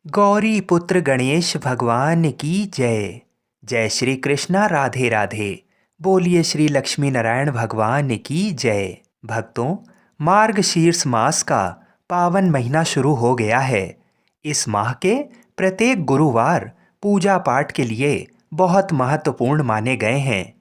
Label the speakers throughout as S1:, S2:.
S1: गौरी पुत्र गणेश भगवान की जय। जय श्री कृष्णा, राधे राधे। बोलिए श्री लक्ष्मी नारायण भगवान की जय। भक्तों, मार्गशीर्ष मास का पावन महीना शुरू हो गया है। इस माह के प्रत्येक गुरुवार पूजा पाठ के लिए बहुत महत्वपूर्ण माने गए हैं।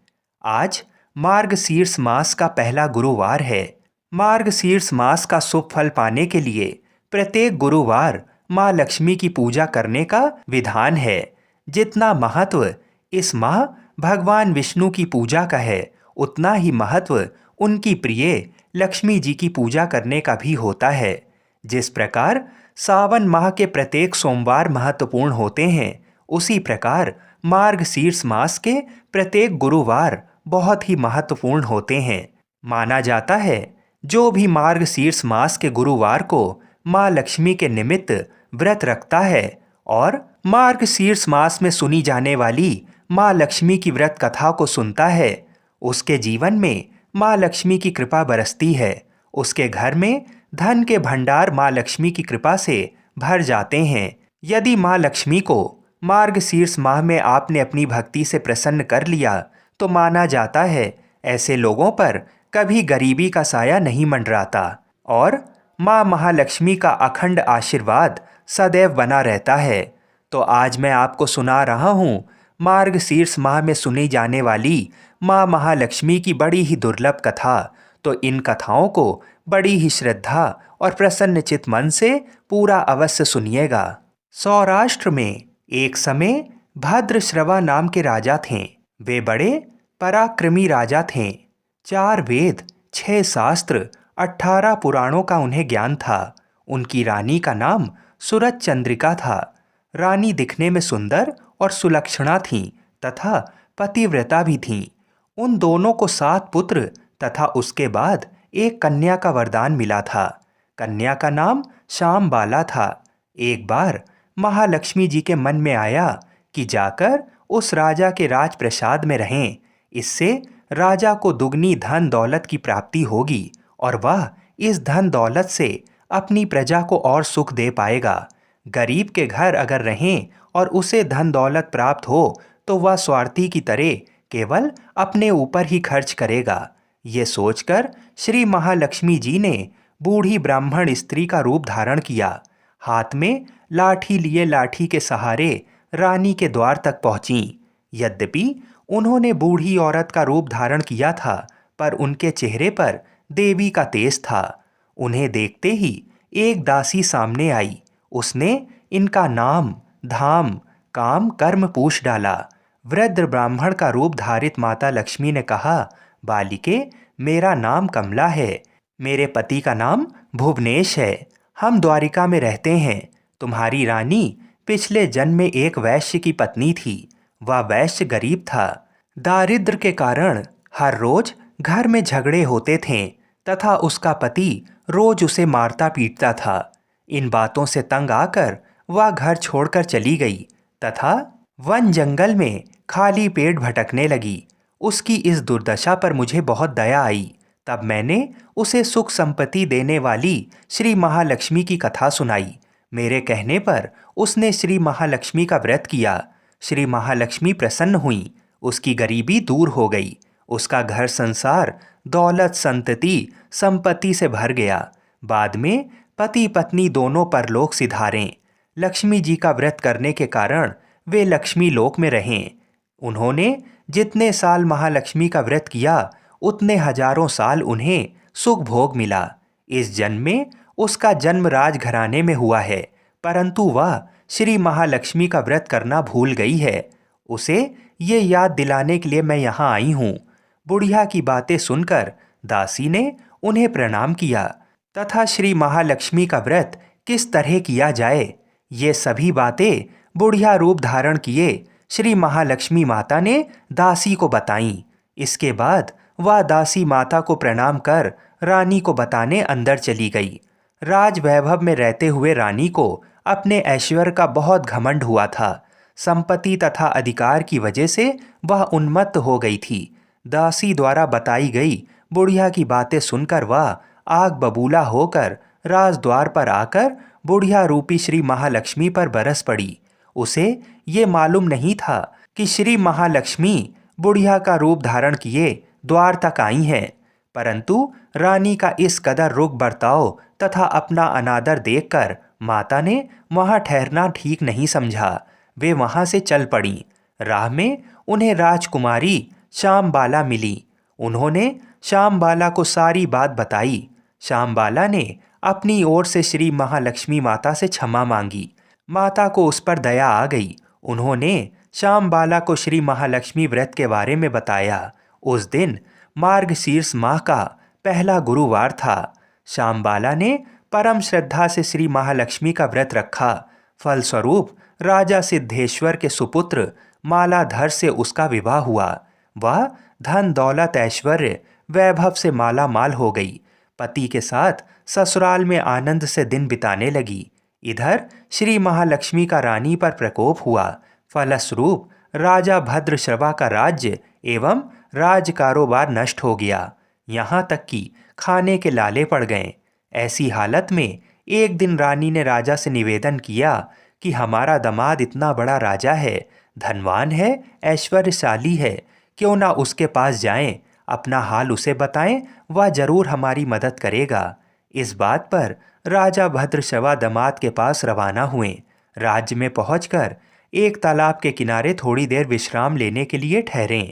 S1: आज मार्गशीर्ष मास का पहला गुरुवार है। मार्गशीर्ष मास का शुभ फल पाने के लिए प्रत्येक गुरुवार माँ लक्ष्मी की पूजा करने का विधान है। जितना महत्व इस माह भगवान विष्णु की पूजा का है, उतना ही महत्व उनकी प्रिय लक्ष्मी जी की पूजा करने का भी होता है। जिस प्रकार सावन माह के प्रत्येक सोमवार महत्वपूर्ण होते हैं, उसी प्रकार मार्गशीर्ष मास के प्रत्येक गुरुवार बहुत ही महत्वपूर्ण होते हैं। माना जाता है, जो भी मार्गशीर्ष मास के गुरुवार को माँ लक्ष्मी के निमित्त व्रत रखता है और मार्गशीर्ष मास में सुनी जाने वाली माँ लक्ष्मी की व्रत कथा को सुनता है, उसके जीवन में माँ लक्ष्मी की कृपा बरसती है। उसके घर में धन के भंडार माँ लक्ष्मी की कृपा से भर जाते हैं। यदि माँ लक्ष्मी को मार्गशीर्ष माह में आपने अपनी भक्ति से प्रसन्न कर लिया, तो माना जाता है ऐसे लोगों पर कभी गरीबी का साया नहीं मंडराता और माँ महालक्ष्मी का अखंड आशीर्वाद सदैव बना रहता है। तो आज मैं आपको सुना रहा हूँ मार्गशीर्ष माह में सुनी जाने वाली माँ महालक्ष्मी की बड़ी ही दुर्लभ कथा। तो इन कथाओं को बड़ी ही श्रद्धा और प्रसन्नचित मन से पूरा अवश्य सुनिएगा। सौराष्ट्र में एक समय भद्रश्रवा नाम के राजा थे। वे बड़े पराक्रमी राजा थे। 4 वेद, 6 शास्त्र, 18 पुराणों का उन्हें ज्ञान था। उनकी रानी का नाम सूरज चंद्रिका था। रानी दिखने में सुंदर और सुलक्षणा थीं तथा पतिव्रता भी थीं। उन दोनों को 7 पुत्र तथा उसके बाद एक कन्या का वरदान मिला था। कन्या का नाम श्यामबाला था। एक बार महालक्ष्मी जी के मन में आया कि जाकर उस राजा के राजप्रसाद में रहें। इससे राजा को दुगनी धन दौलत की प्राप्ति होगी और वह इस धन दौलत से अपनी प्रजा को और सुख दे पाएगा। गरीब के घर अगर रहें और उसे धन दौलत प्राप्त हो, तो वह स्वार्थी की तरह केवल अपने ऊपर ही खर्च करेगा। ये सोचकर श्री महालक्ष्मी जी ने बूढ़ी ब्राह्मण स्त्री का रूप धारण किया। हाथ में लाठी लिए लाठी के सहारे रानी के द्वार तक पहुंची। यद्यपि उन्होंने बूढ़ी औरत का रूप धारण किया था, पर उनके चेहरे पर देवी का तेज था। उन्हें देखते ही एक दासी सामने आई। उसने इनका नाम, धाम, काम, कर्म पूछ डाला। वृद्ध ब्राह्मण का रूप धारित माता लक्ष्मी ने कहा, बालिके, मेरा नाम कमला है। मेरे पति का नाम भुवनेश है। हम द्वारिका में रहते हैं। तुम्हारी रानी पिछले जन्म में एक वैश्य की पत्नी थी। वह वैश्य गरीब था। दारिद्र के कारण हर रोज घर में झगड़े होते थे तथा उसका पति रोज उसे मारता पीटता था। इन बातों से तंग आकर वह घर छोड़कर चली गई तथा वन जंगल में खाली पेट भटकने लगी। उसकी इस दुर्दशा पर मुझे बहुत दया आई। तब मैंने उसे सुख संपत्ति देने वाली श्री महालक्ष्मी की कथा सुनाई। मेरे कहने पर उसने श्री महालक्ष्मी का व्रत किया। श्री महालक्ष्मी प्रसन्न हुई। उसकी गरीबी दूर हो गई। उसका घर संसार दौलत, संतति, संपत्ति से भर गया। बाद में पति पत्नी दोनों परलोक सिधारे। लक्ष्मी जी का व्रत करने के कारण वे लक्ष्मी लोक में रहें। उन्होंने जितने साल महालक्ष्मी का व्रत किया, उतने हजारों साल उन्हें सुख भोग मिला। इस जन्म में उसका जन्म राजघराने में हुआ है, परंतु वह श्री महालक्ष्मी का व्रत करना भूल गई है। उसे ये याद दिलाने के लिए मैं यहाँ आई हूँ। बुढ़िया की बातें सुनकर दासी ने उन्हें प्रणाम किया तथा श्री महालक्ष्मी का व्रत किस तरह किया जाए, ये सभी बातें बुढ़िया रूप धारण किए श्री महालक्ष्मी माता ने दासी को बताईं। इसके बाद वह दासी माता को प्रणाम कर रानी को बताने अंदर चली गई। राज वैभव में रहते हुए रानी को अपने ऐश्वर्य का बहुत घमंड हुआ था। संपत्ति तथा अधिकार की वजह से वह उन्मत्त हो गई थी। दासी द्वारा बताई गई बुढ़िया की बातें सुनकर वह आग बबूला होकर राजद्वार पर आकर बुढ़िया रूपी श्री महालक्ष्मी पर बरस पड़ी। उसे ये मालूम नहीं था कि श्री महालक्ष्मी बुढ़िया का रूप धारण किए द्वार तक आई हैं, परंतु रानी का इस कदर रुख बर्ताव तथा अपना अनादर देखकर माता ने वहां ठहरना ठीक नहीं समझा। वे वहां से चल पड़ीं। राह में उन्हें राजकुमारी श्यामबाला मिली। उन्होंने श्यामबाला को सारी बात बताई। श्यामबाला ने अपनी ओर से श्री महालक्ष्मी माता से क्षमा मांगी। माता को उस पर दया आ गई। उन्होंने श्यामबाला को श्री महालक्ष्मी व्रत के बारे में बताया। उस दिन मार्गशीर्ष माह का पहला गुरुवार था। श्यामबाला ने परम श्रद्धा से श्री महालक्ष्मी का व्रत रखा। फलस्वरूप राजा सिद्धेश्वर के सुपुत्र मालाधर से उसका विवाह हुआ। वह धन दौलत ऐश्वर्य वैभव से माला माल हो गई। पति के साथ ससुराल में आनंद से दिन बिताने लगी। इधर श्री महालक्ष्मी का रानी पर प्रकोप हुआ। फलस्वरूप राजा भद्रश्रवा का राज्य एवं राज कारोबार नष्ट हो गया। यहाँ तक कि खाने के लाले पड़ गए। ऐसी हालत में एक दिन रानी ने राजा से निवेदन किया कि हमारा दामाद इतना बड़ा राजा है, धनवान है, ऐश्वर्यशाली है, क्यों ना उसके पास जाएं, अपना हाल उसे बताएं, वह जरूर हमारी मदद करेगा। इस बात पर राजा भद्रश्रवा दामाद के पास रवाना हुए। राज्य में पहुंचकर एक तालाब के किनारे थोड़ी देर विश्राम लेने के लिए ठहरे।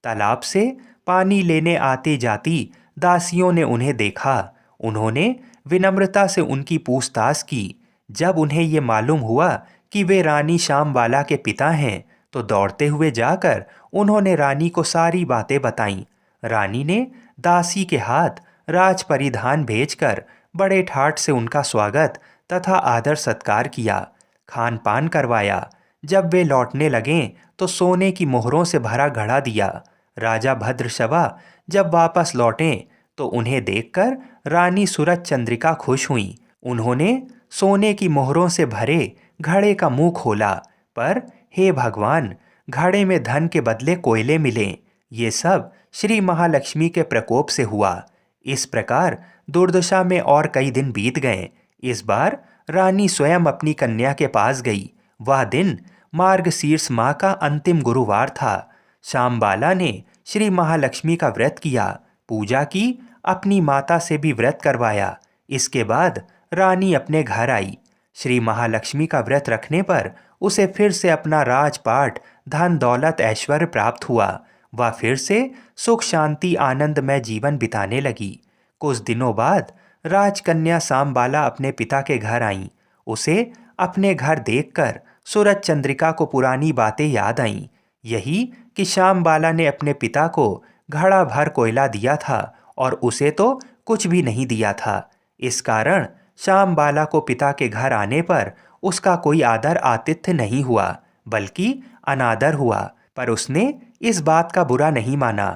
S1: तालाब से पानी लेने आती जाती दासियों ने उन्हें देखा। उन्होंने विनम्रता से उनकी पूछताछ की। जब उन्हें ये मालूम हुआ कि वे रानी श्यामबाला के पिता हैं, तो दौड़ते हुए जाकर उन्होंने रानी को सारी बातें बताईं। रानी ने दासी के हाथ राज परिधान भेजकर बड़े ठाठ से उनका स्वागत तथा आदर सत्कार किया, खान पान करवाया। जब वे लौटने लगें तो सोने की मोहरों से भरा घड़ा दिया। राजा भद्रश्रवा जब वापस लौटें तो उन्हें देखकर रानी सूरज चंद्रिका खुश हुईं। उन्होंने सोने की मोहरों से भरे घड़े का मुंह खोला, पर हे भगवान, घड़े में धन के बदले कोयले मिले। ये सब श्री महालक्ष्मी के प्रकोप से हुआ। इस प्रकार दुर्दशा में और कई दिन बीत गए। इस बार रानी स्वयं अपनी कन्या के पास गई। वह दिन मार्गशीर्ष माह का अंतिम गुरुवार था। श्यामबाला ने श्री महालक्ष्मी का व्रत किया, पूजा की, अपनी माता से भी व्रत करवाया। इसके बाद रानी अपने घर आई। श्री महालक्ष्मी का व्रत रखने पर उसे फिर से अपना राजपाट, धन दौलत ऐश्वर्य प्राप्त हुआ। वह फिर से सुख शांति आनंदमय जीवन बिताने लगी। कुछ दिनों बाद राजकन्या श्यामबाला अपने पिता के घर आई। उसे अपने घर देखकर सूरज चंद्रिका को पुरानी बातें याद आईं। यही कि श्यामबाला ने अपने पिता को घड़ा भर कोयला दिया था और उसे तो कुछ भी नहीं दिया था। इस कारण श्यामबाला को पिता के घर आने पर उसका कोई आदर आतिथ्य नहीं हुआ, बल्कि अनादर हुआ। पर उसने इस बात का बुरा नहीं माना।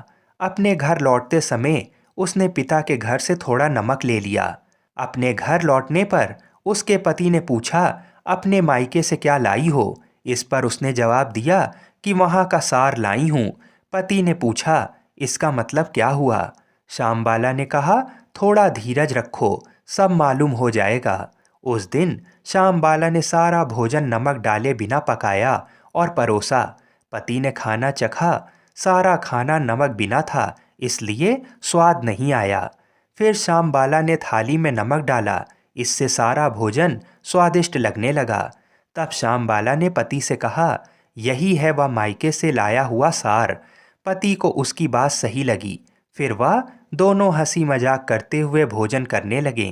S1: अपने घर लौटते समय उसने पिता के घर से थोड़ा नमक ले लिया। अपने घर लौटने पर उसके पति ने पूछा, अपने मायके से क्या लाई हो? इस पर उसने जवाब दिया कि वहाँ का सार लाई हूँ। पति ने पूछा, इसका मतलब क्या हुआ? श्यामबाला ने कहा, थोड़ा धीरज रखो, सब मालूम हो जाएगा। उस दिन श्यामबाला ने सारा भोजन नमक डाले बिना पकाया और परोसा। पति ने खाना चखा। सारा खाना नमक बिना था, इसलिए स्वाद नहीं आया। फिर श्यामबाला ने थाली में नमक डाला। इससे सारा भोजन स्वादिष्ट लगने लगा। तब श्यामबाला ने पति से कहा, यही है वह मायके से लाया हुआ सार। पति को उसकी बात सही लगी। फिर वह दोनों हंसी मजाक करते हुए भोजन करने लगे।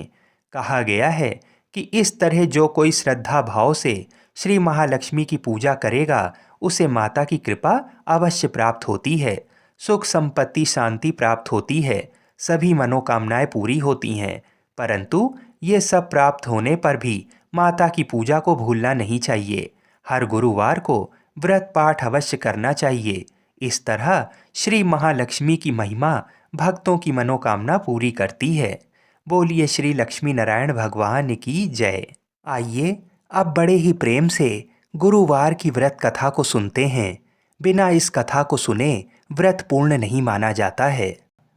S1: कहा गया है कि इस तरह जो कोई श्रद्धा भाव से श्री महालक्ष्मी की पूजा करेगा, उसे माता की कृपा अवश्य प्राप्त होती है। सुख संपत्ति शांति प्राप्त होती है। सभी मनोकामनाएं पूरी होती हैं। परंतु ये सब प्राप्त होने पर भी माता की पूजा को भूलना नहीं चाहिए। हर गुरुवार को व्रत पाठ अवश्य करना चाहिए। इस तरह श्री महालक्ष्मी की महिमा भक्तों की मनोकामना पूरी करती है। बोलिए श्री लक्ष्मी नारायण भगवान की जय। आइए अब बड़े ही प्रेम से गुरुवार की व्रत कथा को सुनते हैं। बिना इस कथा को सुने व्रत पूर्ण नहीं माना जाता है।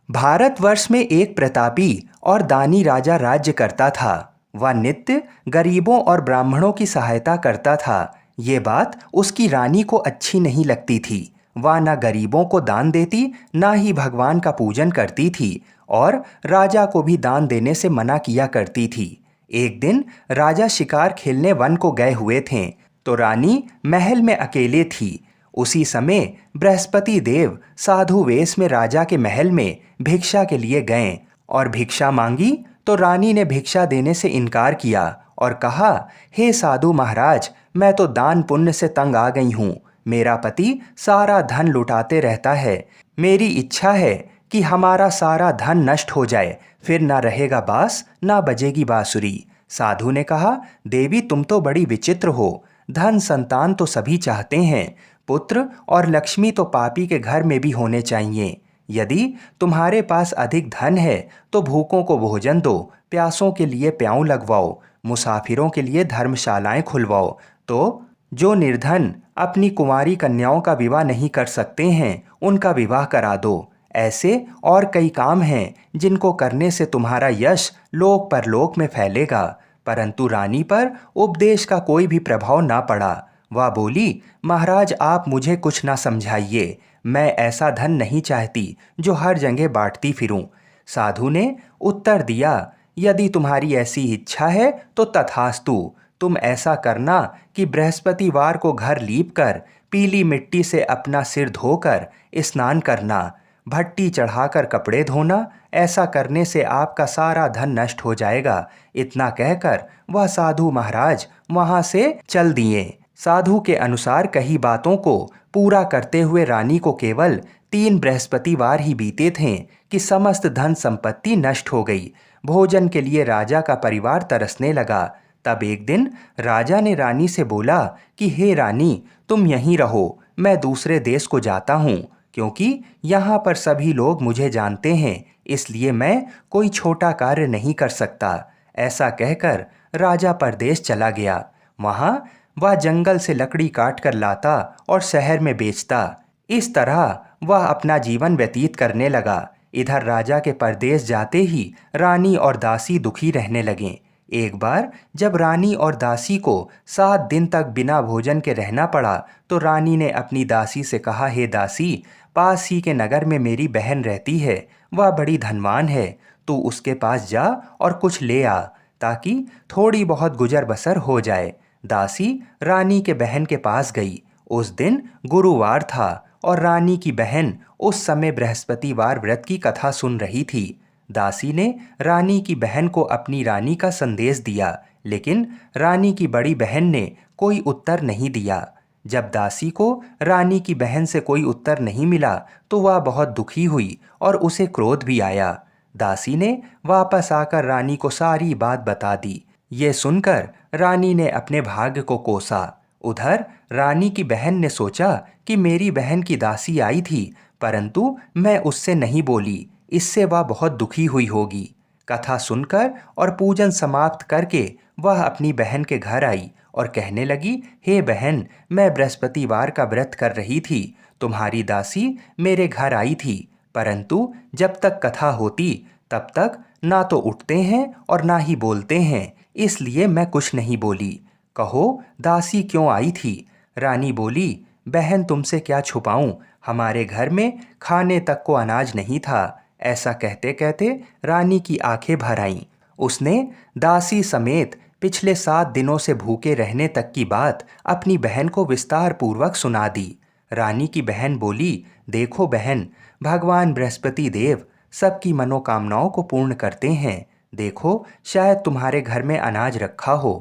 S1: भारतवर्ष में एक प्रतापी और दानी राजा राज्य करता था। वह नित्य गरीबों और ब्राह्मणों की सहायता करता था। ये बात उसकी रानी को अच्छी नहीं लगती थी। वह न गरीबों को दान देती, ना ही भगवान का पूजन करती थी और राजा को भी दान देने से मना किया करती थी। एक दिन राजा शिकार खेलने वन को गए हुए थे, तो रानी महल में अकेले थी। उसी समय बृहस्पति देव साधु वेश में राजा के महल में भिक्षा के लिए गए और भिक्षा मांगी, तो रानी ने भिक्षा देने से इनकार किया और कहा, हे साधु महाराज, मैं तो दान पुण्य से तंग आ गई हूँ। मेरा पति सारा धन लुटाते रहता है। मेरी इच्छा है कि हमारा सारा धन नष्ट हो जाए, फिर ना रहेगा बांस ना बजेगी बांसुरी। साधु ने कहा, देवी तुम तो बड़ी विचित्र हो। धन संतान तो सभी चाहते हैं, पुत्र और लक्ष्मी तो पापी के घर में भी होने चाहिए। यदि तुम्हारे पास अधिक धन है तो भूखों को भोजन दो, प्यासों के लिए प्याऊ लगवाओ, मुसाफिरों के लिए धर्मशालाएं खुलवाओ। तो जो निर्धन अपनी कुंवारी कन्याओं का विवाह नहीं कर सकते हैं, उनका विवाह करा दो। ऐसे और कई काम हैं जिनको करने से तुम्हारा यश लोक परलोक में फैलेगा। परंतु रानी पर उपदेश का कोई भी प्रभाव ना पड़ा। वह बोली, महाराज आप मुझे कुछ ना समझाइए। मैं ऐसा धन नहीं चाहती जो हर जगह बांटती फिरूं। साधु ने उत्तर दिया, यदि तुम्हारी ऐसी इच्छा है तो तथास्तु। तुम ऐसा करना कि बृहस्पतिवार को घर लीप कर पीली मिट्टी से अपना सिर धोकर स्नान करना, भट्टी चढ़ाकर कपड़े धोना। ऐसा करने से आपका सारा धन नष्ट हो जाएगा। इतना कहकर वह साधु महाराज वहां से चल दिए। साधु के अनुसार कही बातों को पूरा करते हुए रानी को केवल 3 बृहस्पतिवार ही बीते थे कि समस्त धन संपत्ति नष्ट हो गई। भोजन के लिए राजा का परिवार तरसने लगा। तब एक दिन राजा ने रानी से बोला कि हे रानी, तुम यहीं रहो, मैं दूसरे देश को जाता हूँ, क्योंकि यहाँ पर सभी लोग मुझे जानते हैं, इसलिए मैं कोई छोटा कार्य नहीं कर सकता। ऐसा कहकर राजा परदेश चला गया। वहाँ वह जंगल से लकड़ी काट कर लाता और शहर में बेचता। इस तरह वह अपना जीवन व्यतीत करने लगा। इधर राजा के परदेश जाते ही रानी और दासी दुखी रहने लगें। एक बार जब रानी और दासी को 7 दिन तक बिना भोजन के रहना पड़ा, तो रानी ने अपनी दासी से कहा, हे दासी, पास ही के नगर में मेरी बहन रहती है, वह बड़ी धनवान है। तू उसके पास जा और कुछ ले आ, ताकि थोड़ी बहुत गुजर बसर हो जाए। दासी रानी के बहन के पास गई। उस दिन गुरुवार था और रानी की बहन उस समय बृहस्पतिवार व्रत की कथा सुन रही थी। दासी ने रानी की बहन को अपनी रानी का संदेश दिया, लेकिन रानी की बड़ी बहन ने कोई उत्तर नहीं दिया। जब दासी को रानी की बहन से कोई उत्तर नहीं मिला, तो वह बहुत दुखी हुई और उसे क्रोध भी आया। दासी ने वापस आकर रानी को सारी बात बता दी। ये सुनकर रानी ने अपने भाग्य को कोसा। उधर रानी की बहन ने सोचा कि मेरी बहन की दासी आई थी, परंतु मैं उससे नहीं बोली, इससे वह बहुत दुखी हुई होगी। कथा सुनकर और पूजन समाप्त करके वह अपनी बहन के घर आई और कहने लगी, हे बहन, मैं बृहस्पतिवार का व्रत कर रही थी। तुम्हारी दासी मेरे घर आई थी, परंतु जब तक कथा होती तब तक ना तो उठते हैं और ना ही बोलते हैं, इसलिए मैं कुछ नहीं बोली। कहो दासी क्यों आई थी? रानी बोली, बहन तुमसे क्या छुपाऊं, हमारे घर में खाने तक को अनाज नहीं था। ऐसा कहते कहते रानी की आंखें भर आईं। उसने दासी समेत पिछले 7 दिनों से भूखे रहने तक की बात अपनी बहन को विस्तार पूर्वक सुना दी। रानी की बहन बोली, देखो बहन, भगवान बृहस्पति देव सबकी मनोकामनाओं को पूर्ण करते हैं। देखो शायद तुम्हारे घर में अनाज रखा हो।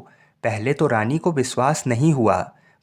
S1: पहले तो रानी को विश्वास नहीं हुआ,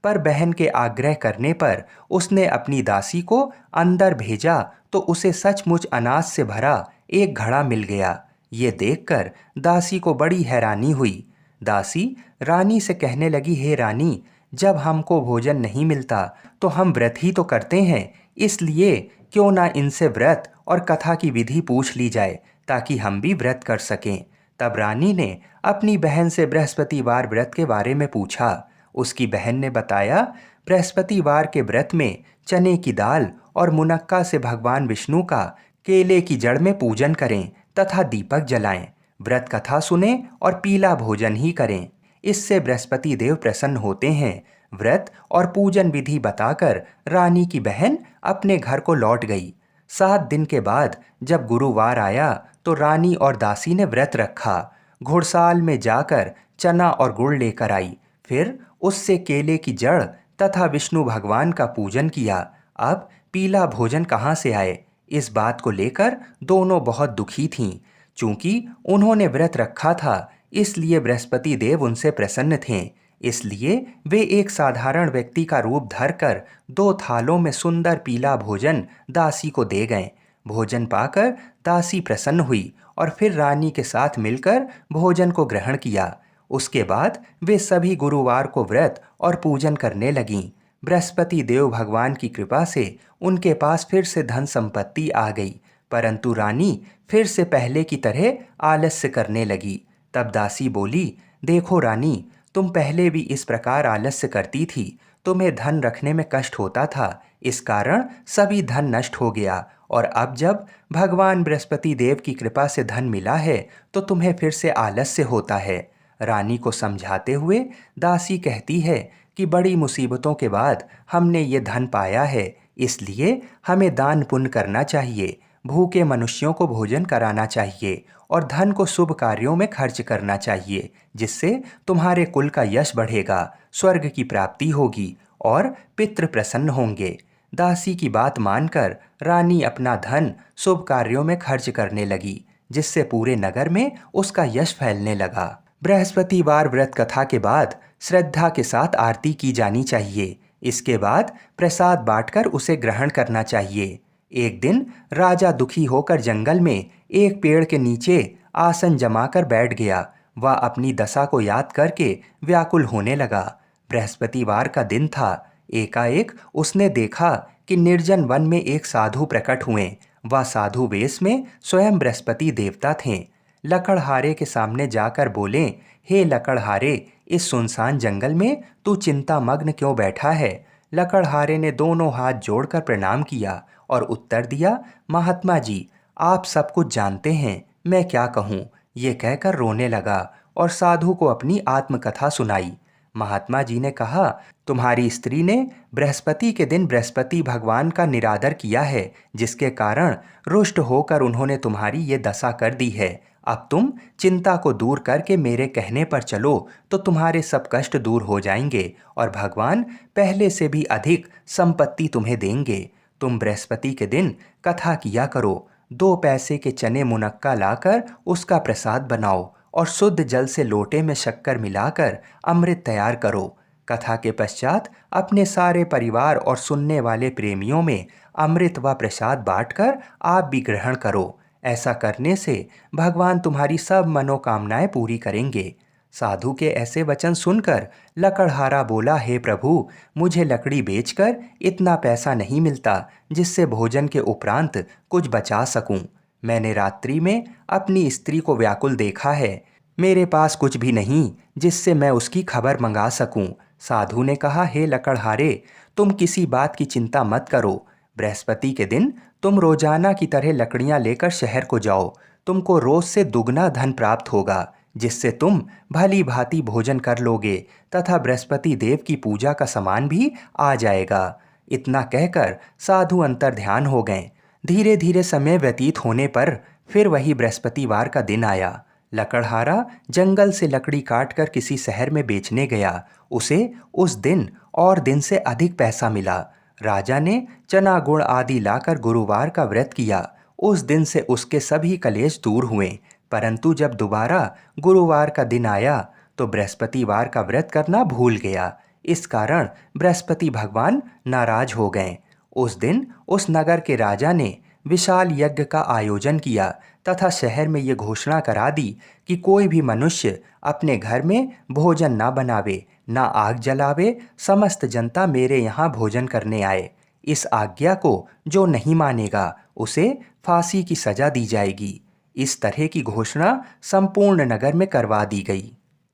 S1: पर बहन के आग्रह करने पर उसने अपनी दासी को अंदर भेजा, तो उसे सचमुच अनाज से भरा एक घड़ा मिल गया। ये देखकर दासी को बड़ी हैरानी हुई। दासी रानी से कहने लगी, हे रानी, जब हमको भोजन नहीं मिलता तो हम व्रत ही तो करते हैं, इसलिए क्यों ना इनसे व्रत और कथा की विधि पूछ ली जाए, ताकि हम भी व्रत कर सकें। तब रानी ने अपनी बहन से बृहस्पतिवार व्रत के बारे में पूछा। उसकी बहन ने बताया, बृहस्पतिवार के व्रत में चने की दाल और मुनक्का से भगवान विष्णु का केले की जड़ में पूजन करें तथा दीपक जलाएं। व्रत कथा सुने और पीला भोजन ही करें। इससे बृहस्पति देव प्रसन्न होते हैं। व्रत और पूजन विधि बताकर रानी की बहन अपने घर को लौट गई। 7 दिन के बाद जब गुरुवार आया तो रानी और दासी ने व्रत रखा। घुड़साल में जाकर चना और गुड़ लेकर आई। फिर उससे केले की जड़ तथा विष्णु भगवान का पूजन किया। अब पीला भोजन कहाँ से आए, इस बात को लेकर दोनों बहुत दुखी थीं। चूंकि उन्होंने व्रत रखा था इसलिए बृहस्पति देव उनसे प्रसन्न थे। इसलिए वे एक साधारण व्यक्ति का रूप धरकर 2 थालों में सुंदर पीला भोजन दासी को दे गए। भोजन पाकर दासी प्रसन्न हुई और फिर रानी के साथ मिलकर भोजन को ग्रहण किया। उसके बाद वे सभी गुरुवार को व्रत और पूजन करने लगीं। बृहस्पति देव भगवान की कृपा से उनके पास फिर से धन संपत्ति आ गई, परंतु रानी फिर से पहले की तरह आलस्य करने लगी। तब दासी बोली, देखो रानी, तुम पहले भी इस प्रकार आलस्य करती थी। तुम्हें धन रखने में कष्ट होता था, इस कारण सभी धन नष्ट हो गया, और अब जब भगवान बृहस्पति देव की कृपा से धन मिला है तो तुम्हें फिर से आलस्य होता है। रानी को समझाते हुए दासी कहती है कि बड़ी मुसीबतों के बाद हमने ये धन पाया है, इसलिए हमें दान पुण्य करना चाहिए, भूखे मनुष्यों को भोजन कराना चाहिए और धन को शुभ कार्यों में खर्च करना चाहिए, जिससे तुम्हारे कुल का यश बढ़ेगा, स्वर्ग की प्राप्ति होगी और पितृ प्रसन्न होंगे। दासी की बात मानकर रानी अपना धन शुभ कार्यों में खर्च करने लगी, जिससे पूरे नगर में उसका यश फैलने लगा। बृहस्पतिवार व्रत कथा के बाद श्रद्धा के साथ आरती की जानी चाहिए। इसके बाद प्रसाद बांटकर उसे ग्रहण करना चाहिए। एक दिन राजा दुखी होकर जंगल में एक पेड़ के नीचे आसन जमाकर बैठ गया। वह अपनी दशा को याद करके व्याकुल होने लगा। बृहस्पतिवार का दिन था। एकाएक उसने देखा कि निर्जन वन में एक साधु प्रकट हुए। वह साधु वेश में स्वयं बृहस्पति देवता थे। लकड़हारे के सामने जाकर बोले, हे लकड़हारे, इस सुनसान जंगल में तू चिंता मग्न क्यों बैठा है? लकड़हारे ने दोनों हाथ जोड़कर प्रणाम किया और उत्तर दिया, महात्मा जी, आप सब कुछ जानते हैं, मैं क्या कहूँ। ये कहकर रोने लगा और साधु को अपनी आत्मकथा सुनाई। महात्मा जी ने कहा, तुम्हारी स्त्री ने बृहस्पति के दिन बृहस्पति भगवान का निरादर किया है, जिसके कारण रुष्ट होकर उन्होंने तुम्हारी ये दशा कर दी है। अब तुम चिंता को दूर करके मेरे कहने पर चलो तो तुम्हारे सब कष्ट दूर हो जाएंगे और भगवान पहले से भी अधिक संपत्ति तुम्हें देंगे। तुम बृहस्पति के दिन कथा किया करो। 2 पैसे के चने मुनक्का लाकर उसका प्रसाद बनाओ और शुद्ध जल से लोटे में शक्कर मिलाकर अमृत तैयार करो। कथा के पश्चात अपने सारे परिवार और सुनने वाले प्रेमियों में अमृत व प्रसाद बांटकर आप भी ग्रहण करो। ऐसा करने से भगवान तुम्हारी सब मनोकामनाएं पूरी करेंगे। साधु के ऐसे वचन सुनकर लकड़हारा बोला, हे प्रभु, मुझे लकड़ी बेचकर इतना पैसा नहीं मिलता जिससे भोजन के उपरांत कुछ बचा सकूं। मैंने रात्रि में अपनी स्त्री को व्याकुल देखा है। मेरे पास कुछ भी नहीं जिससे मैं उसकी खबर मंगा सकूं। साधु ने कहा, हे लकड़हारे, तुम किसी बात की चिंता मत करो। बृहस्पति के दिन तुम रोजाना की तरह लकड़ियां लेकर शहर को जाओ। तुमको रोज से दुगना धन प्राप्त होगा, जिससे तुम भली भांति भोजन कर लोगे तथा बृहस्पति देव की पूजा का सामान भी आ जाएगा। इतना कहकर साधु अंतर ध्यान हो गए। धीरे धीरे समय व्यतीत होने पर फिर वही बृहस्पतिवार का दिन आया। लकड़हारा जंगल से लकड़ी काटकर किसी शहर में बेचने गया। उसे उस दिन और दिन से अधिक पैसा मिला। राजा ने चना गुड़ आदि लाकर गुरुवार का व्रत किया। उस दिन से उसके सभी कलेश दूर हुए। परंतु जब दोबारा गुरुवार का दिन आया तो बृहस्पतिवार का व्रत करना भूल गया। इस कारण बृहस्पति भगवान नाराज हो गए। उस दिन उस नगर के राजा ने विशाल यज्ञ का आयोजन किया तथा शहर में ये घोषणा करा दी कि कोई भी मनुष्य अपने घर में भोजन ना बनावे, ना आग जलावे, समस्त जनता मेरे यहाँ भोजन करने आए। इस आज्ञा को जो नहीं मानेगा उसे फांसी की सजा दी जाएगी। इस तरह की घोषणा संपूर्ण नगर में करवा दी गई।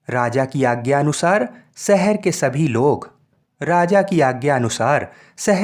S1: राजा की आज्ञा अनुसार शहर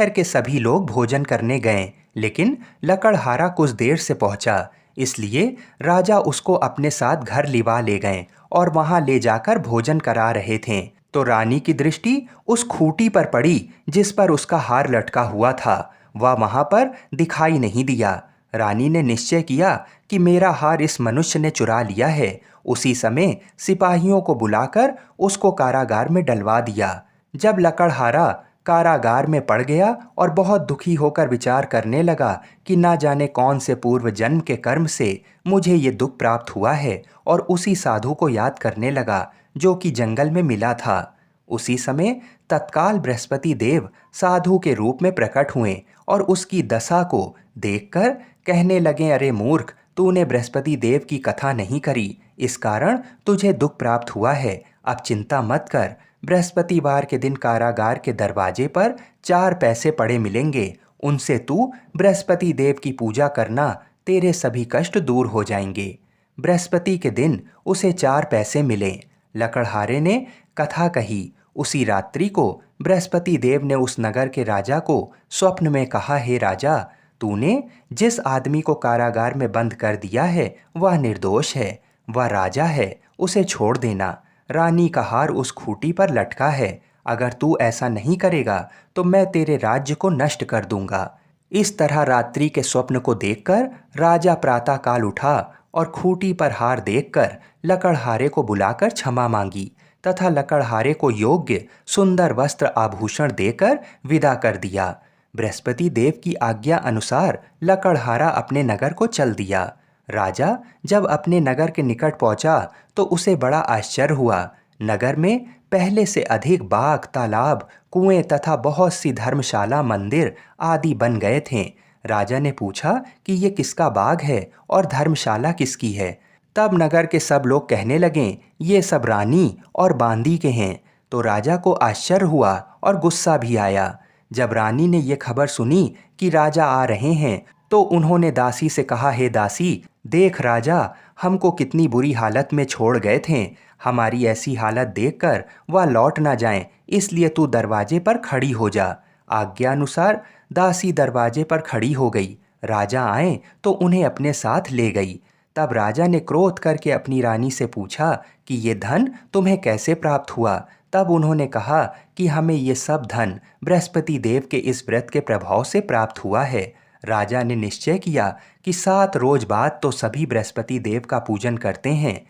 S1: के सभी लोग भोजन करने गए, लेकिन लकड़हारा कुछ देर से पहुंचा। इसलिए राजा उसको अपने साथ घर लिवा ले गए और वहां ले जाकर भोजन करा रहे थे तो रानी की दृष्टि उस खूंटी पर पड़ी जिस पर उसका हार लटका हुआ था। वह वहां पर दिखाई नहीं दिया। रानी ने निश्चय किया कि मेरा हार इस मनुष्य ने चुरा लिया है। उसी समय सिपाहियों को बुलाकर उसको कारागार में डलवा दिया। जब लकड़हारा कारागार में पड़ गया और बहुत दुखी होकर विचार करने लगा कि ना जाने कौन से पूर्व जन्म के कर्म से मुझे ये दुख प्राप्त हुआ है, और उसी साधु को याद करने लगा जो कि जंगल में मिला था। उसी समय तत्काल बृहस्पति देव साधु के रूप में प्रकट हुए और उसकी दशा को देखकर कहने लगे, अरे मूर्ख, तूने बृहस्पति देव की कथा नहीं करी, इस कारण तुझे दुख प्राप्त हुआ है। अब चिंता मत कर, बृहस्पतिवार के दिन कारागार के दरवाजे पर 4 पैसे पड़े मिलेंगे, उनसे तू बृहस्पति देव की पूजा करना, तेरे सभी कष्ट दूर हो जाएंगे। बृहस्पति के दिन उसे 4 पैसे मिले। लकड़हारे ने कथा कही। उसी रात्रि को बृहस्पति देव ने उस नगर के राजा को स्वप्न में कहा, हे राजा, तूने जिस आदमी को कारागार में बंद कर दिया है वह निर्दोष है, वह राजा है, उसे छोड़ देना। रानी का हार उस खूंटी पर लटका है। अगर तू ऐसा नहीं करेगा तो मैं तेरे राज्य को नष्ट कर दूंगा। इस तरह रात्रि के स्वप्न को देखकर राजा प्रातःकाल उठा और खूंटी पर हार देखकर लकड़हारे को बुलाकर क्षमा मांगी तथा लकड़हारे को योग्य सुंदर वस्त्र आभूषण देकर विदा कर दिया। बृहस्पति देव की आज्ञा अनुसार लकड़हारा अपने नगर को चल दिया। राजा जब अपने नगर के निकट पहुंचा तो उसे बड़ा आश्चर्य हुआ। नगर में पहले से अधिक बाग, तालाब, कुएं तथा बहुत सी धर्मशाला, मंदिर आदि बन गए थे। राजा ने पूछा कि ये किसका बाग है और धर्मशाला किसकी है। तब नगर के सब लोग कहने लगे, ये सब रानी और बांदी के हैं। तो राजा को आश्चर्य हुआ और गुस्सा भी आया। जब रानी ने ये खबर सुनी कि राजा आ रहे हैं तो उन्होंने दासी से कहा, हे दासी, देख राजा हमको कितनी बुरी हालत में छोड़ गए थे। हमारी ऐसी हालत देखकर वह लौट ना जाएं, इसलिए तू दरवाजे पर खड़ी हो जा। आज्ञा अनुसार दासी दरवाजे पर खड़ी हो गई। राजा आए तो उन्हें अपने साथ ले गई। तब राजा ने क्रोध करके अपनी रानी से पूछा कि ये धन तुम्हें कैसे प्राप्त हुआ। तब उन्होंने कहा कि हमें ये सब धन बृहस्पति देव के इस व्रत के प्रभाव से प्राप्त हुआ है। राजा ने निश्चय किया कि 7 रोज बाद तो सभी बृहस्पति देव का पूजन करते हैं,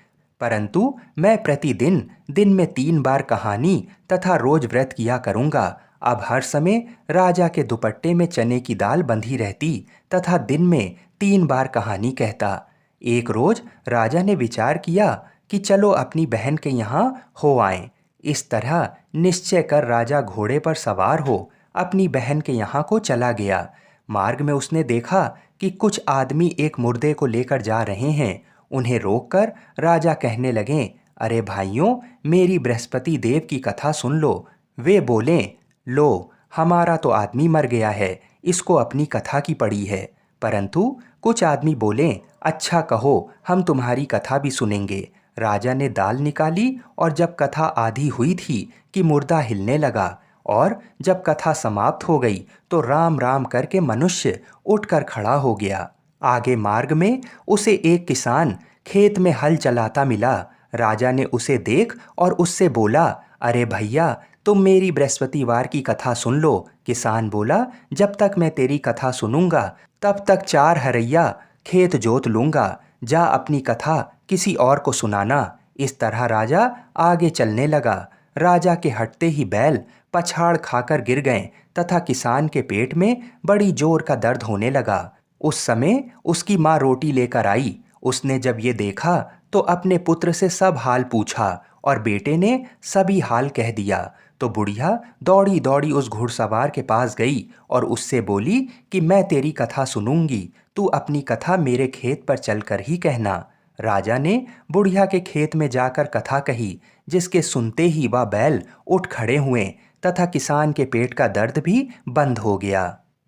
S1: परंतु मैं प्रतिदिन दिन में 3 बार कहानी तथा रोज व्रत किया करूँगा। अब हर समय राजा के दुपट्टे में चने की दाल बंधी रहती तथा दिन में 3 बार कहानी कहता। एक रोज राजा ने विचार किया कि चलो अपनी बहन के यहाँ हो आएं। इस तरह निश्चय कर राजा घोड़े पर सवार हो अपनी बहन के यहाँ को चला गया। मार्ग में उसने देखा कि कुछ आदमी एक मुर्दे को लेकर जा रहे हैं। उन्हें रोककर राजा कहने लगे, अरे भाइयों, मेरी बृहस्पति देव की कथा सुन लो। वे बोले, लो, हमारा तो आदमी मर गया है, इसको अपनी कथा की पड़ी है। परंतु कुछ आदमी बोले, अच्छा कहो, हम तुम्हारी कथा भी सुनेंगे। राजा ने दाल निकाली और जब कथा आधी हुई थी कि मुर्दा हिलने लगा, और जब कथा समाप्त हो गई तो राम राम करके मनुष्य उठकर खड़ा हो गया। आगे मार्ग में उसे एक किसान खेत में हल चलाता मिला। राजा ने उसे देख और उससे बोला, अरे भैया, तुम मेरी बृहस्पतिवार की कथा सुन लो। किसान बोला, जब तक मैं तेरी कथा सुनूंगा तब तक 4 हरैया खेत जोत लूंगा। जा अपनी कथा किसी और को सुनाना। इस तरह राजा आगे चलने लगा। राजा के हटते ही बैल पछाड़ खाकर गिर गए तथा किसान के पेट में बड़ी जोर का दर्द होने लगा। उस समय उसकी माँ रोटी लेकर आई। उसने जब ये देखा तो अपने पुत्र से सब हाल पूछा और बेटे ने सभी हाल कह दिया। तो बुढ़िया दौड़ी दौड़ी उस घुड़सवार के पास गई और उससे बोली कि मैं तेरी कथा सुनूंगी, तू अपनी कथा मेरे खेत पर चलकर ही कहना। राजा ने बुढ़िया के खेत में जाकर कथा कही, जिसके सुनते ही वह बैल उठ खड़े हुए तथा किसान के पेट का दर्द भी बंद हो गया।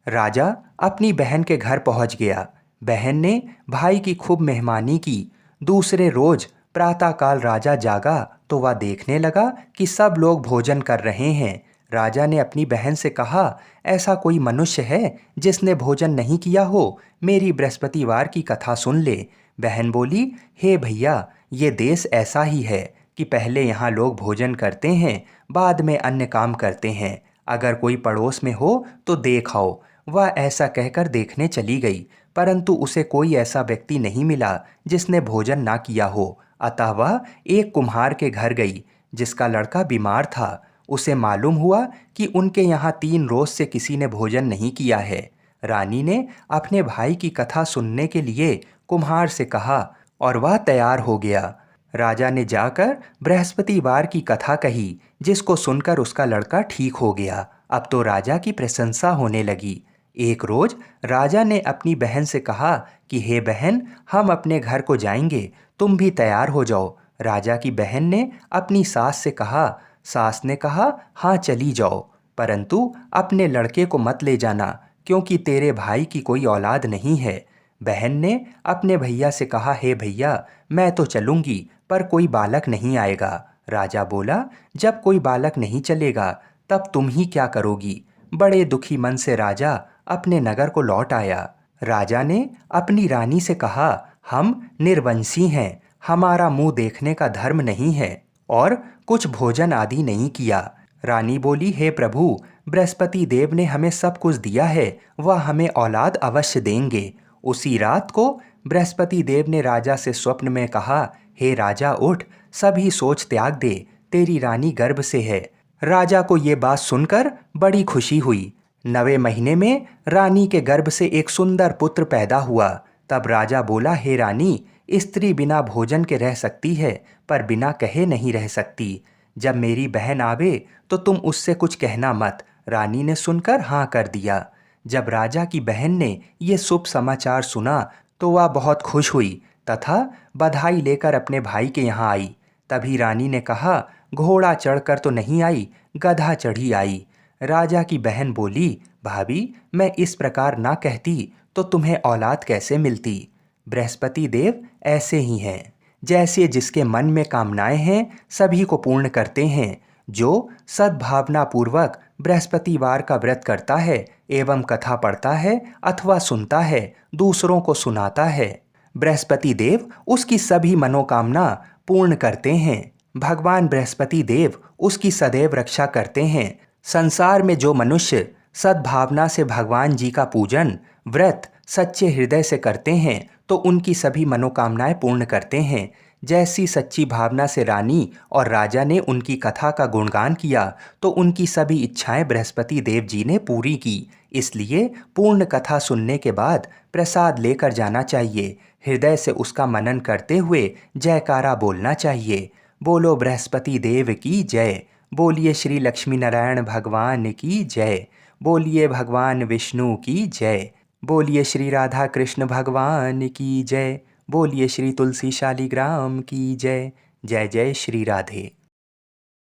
S1: राजा अपनी बहन के घर पहुंच गया। बहन ने भाई की खूब मेहमानी की। दूसरे रोज प्रातःकाल राजा जागा तो वह देखने लगा कि सब लोग भोजन कर रहे हैं। राजा ने अपनी बहन से कहा, ऐसा कोई मनुष्य है जिसने भोजन नहीं किया हो? मेरी बृहस्पतिवार की कथा सुन ले। बहन बोली, हे भैया, ये देश ऐसा ही है कि पहले यहाँ लोग भोजन करते हैं, बाद में अन्य काम करते हैं। अगर कोई पड़ोस में हो तो देख आओ। वह ऐसा कहकर देखने चली गई, परंतु उसे कोई ऐसा व्यक्ति नहीं मिला जिसने भोजन ना किया हो। अतः वह एक कुम्हार के घर गई जिसका लड़का बीमार था। उसे मालूम हुआ कि उनके यहाँ 3 रोज से किसी ने भोजन नहीं किया है। रानी ने अपने भाई की कथा सुनने के लिए कुम्हार से कहा और वह तैयार हो गया। राजा ने जाकर बृहस्पतिवार की कथा कही, जिसको सुनकर उसका लड़का ठीक हो गया। अब तो राजा की प्रशंसा होने लगी। एक रोज राजा ने अपनी बहन से कहा कि हे बहन, हम अपने घर को जाएंगे, तुम भी तैयार हो जाओ। राजा की बहन ने अपनी सास से कहा। सास ने कहा, हाँ चली जाओ, परंतु अपने लड़के को मत ले जाना, क्योंकि तेरे भाई की कोई औलाद नहीं है। बहन ने अपने भैया से कहा, हे भैया, मैं तो चलूंगी, पर कोई बालक नहीं आएगा। राजा बोला, जब कोई बालक नहीं चलेगा तब तुम ही क्या करोगी? बड़े दुखी मन से राजा अपने नगर को लौट आया। राजा ने अपनी रानी से कहा, हम निर्वंशी हैं, हमारा मुंह देखने का धर्म नहीं है और कुछ भोजन आदि नहीं किया। रानी बोली, हे प्रभु, बृहस्पति देव ने हमें सब कुछ दिया है, वह हमें औलाद अवश्य देंगे। उसी रात को बृहस्पति देव ने राजा से स्वप्न में कहा, हे राजा उठ, सभी सोच त्याग दे, तेरी रानी गर्भ से है। राजा को ये बात सुनकर बड़ी खुशी हुई। 9वें महीने में रानी के गर्भ से एक सुंदर पुत्र पैदा हुआ। तब राजा बोला, हे रानी, स्त्री बिना भोजन के रह सकती है, पर बिना कहे नहीं रह सकती। जब मेरी बहन आवे तो तुम उससे कुछ कहना मत। रानी ने सुनकर हाँ कर दिया। जब राजा की बहन ने ये शुभ समाचार सुना तो वह बहुत खुश हुई तथा बधाई लेकर अपने भाई के यहाँ आई। तभी रानी ने कहा, घोड़ा चढ़कर तो नहीं आई, गधा चढ़ी आई। राजा की बहन बोली, भाभी, मैं इस प्रकार ना कहती तो तुम्हें औलाद कैसे मिलती? बृहस्पति देव ऐसे ही हैं, जैसे जिसके मन में कामनाएं हैं सभी को पूर्ण करते हैं। जो सद्भावना पूर्वक बृहस्पतिवार का व्रत करता है एवं कथा पढ़ता है अथवा सुनता है, दूसरों को सुनाता है, बृहस्पति देव उसकी सभी मनोकामना पूर्ण करते हैं। भगवान बृहस्पति देव उसकी सदैव रक्षा करते हैं। संसार में जो मनुष्य सद्भावना से भगवान जी का पूजन व्रत सच्चे हृदय से करते हैं तो उनकी सभी मनोकामनाएं पूर्ण करते हैं। जैसी सच्ची भावना से रानी और राजा ने उनकी कथा का गुणगान किया तो उनकी सभी इच्छाएं बृहस्पति देव जी ने पूरी की। इसलिए पूर्ण कथा सुनने के बाद प्रसाद लेकर जाना चाहिए। हृदय से उसका मनन करते हुए जयकारा बोलना चाहिए। बोलो बृहस्पति देव की जय। बोलिए श्री लक्ष्मी नारायण भगवान की जय। बोलिए भगवान विष्णु की जय। बोलिए श्री राधा कृष्ण भगवान की जय। बोलिए श्री तुलसी शालिग्राम की जय। जय जय श्री राधे।